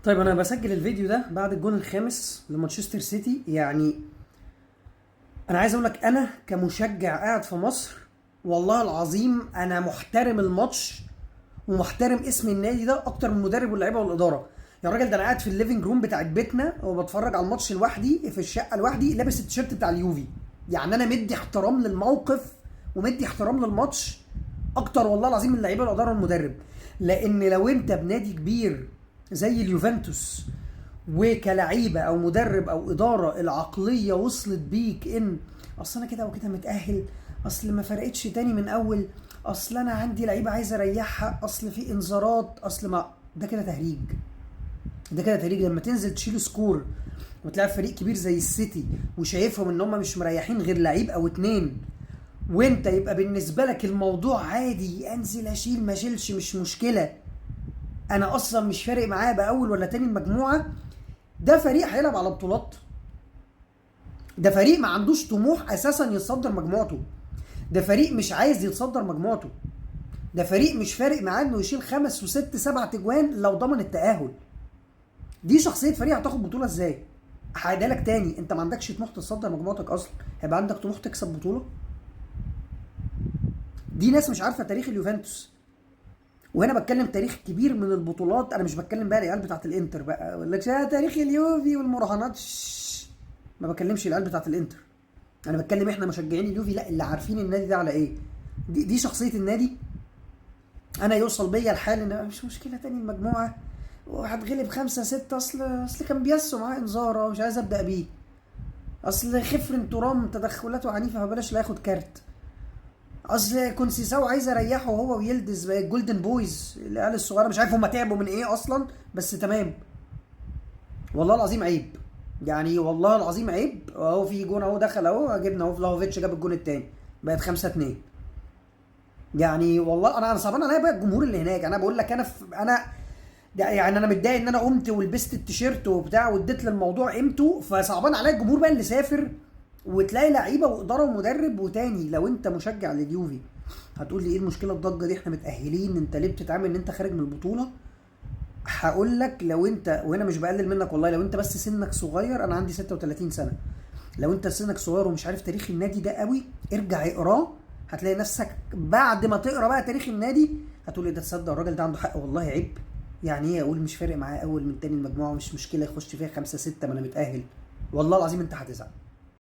طيب انا بسجل الفيديو ده بعد الجون الخامس لمانشستر سيتي. يعني انا عايز اقول لك انا كمشجع قاعد في مصر، والله العظيم انا محترم الماتش ومحترم اسم النادي ده اكتر من المدرب واللعيبه والاداره. يا راجل ده انا قاعد في الليفنج روم بتاعت بيتنا وبتفرج على الماتش لوحدي في الشقه لوحدي لابس التيشيرت بتاع اليوفي. يعني انا مدي احترام للموقف ومدي احترام للماتش اكتر والله العظيم من اللعيبه والاداره والمدرب. لان لو انت بنادي كبير زي اليوفنتوس وكلعيبه او مدرب او اداره العقليه وصلت بيك ان اصل انا كده او كده متاهل، اصل ما فرقتش تاني من اول، اصل انا عندي لعيبه عايز اريحها، اصل في انذارات، اصل ما ده كده تهريج. ده كده تهريج لما تنزل تشيل سكور وتلعب فريق كبير زي السيتي وشايفهم ان هم مش مريحين غير لعيب او اتنين، وانت يبقى بالنسبه لك الموضوع عادي، انزل اشيل ما اشيلش مش مشكله، انا اصلا مش فارق معايا باول ولا تاني المجموعه. ده فريق هيلعب على بطولات، ده فريق ما عندوش طموح اساسا يتصدر مجموعته، ده فريق مش عايز يتصدر مجموعته، ده فريق مش فارق معاه انه يشيل 5 و6 7 تجوان لو ضمن التأهل. دي شخصية فريق هتاخد بطولة ازاي؟ هعيدها لك تاني، انت ما عندكش طموح تتصدر مجموعتك اصلا، هيبقى عندك طموح تكسب بطولة؟ دي ناس مش عارفة تاريخ اليوفنتوس. وهنا بتكلم تاريخ كبير من البطولات، انا مش بتكلم بقى العيال بتاعت الانتر بقى اقول لك تاريخ اليوفي والمراهنات ما بكلمش العيال بتاعت الانتر، انا بتكلم احنا مشجعين اليوفي، لا اللي عارفين النادي ده على ايه. دي شخصيه النادي. انا يوصل بيا الحال ان مش مشكله تاني المجموعه وهتغلب 5-6، اصل كان بيسوا معاه انذار مش عايز ابدا بيه، اصل خفرن ترام تدخلاته عنيفه فبلاش لا ياخد كارت، اصل كونسيساو عايز اريحه هو ويلدز بقى الجولدن بويز العيال الصغيره، مش عارف هم تعبوا من ايه اصلا بس تمام. والله العظيم عيب، يعني والله العظيم عيب. اهو في جون اهو دخل اهو، جبنا اهو فلاهوفيتش جاب الجون الثاني بقت 5-2. يعني والله انا صعبان عليا بقى الجمهور اللي هناك. انا بقول لك انا يعني انا متضايق ان انا قمت ولبست التيشيرت وبتاع واديت للموضوع قيمته، فصعبان عليا الجمهور بقى اللي سافر وتلاقي لعيبه واداره ومدرب. وتاني لو انت مشجع لليوفي هتقول لي ايه المشكله الضجه دي، احنا متاهلين، انت ليه بتتعامل ان انت خارج من البطوله؟ هقول لك لو انت، وهنا مش بقلل منك والله، لو انت بس سنك صغير، انا عندي 36 سنه، لو انت سنك صغير ومش عارف تاريخ النادي ده قوي ارجع اقراه، هتلاقي نفسك بعد ما تقرا بقى تاريخ النادي هتقول ايه ده، تصدق الراجل ده عنده حق والله عيب. يعني ايه اقول مش فارق معاه اول من تاني المجموعه مش مشكله يخش فيها 5-6 ما انا متاهل؟ والله العظيم انت هتزعل.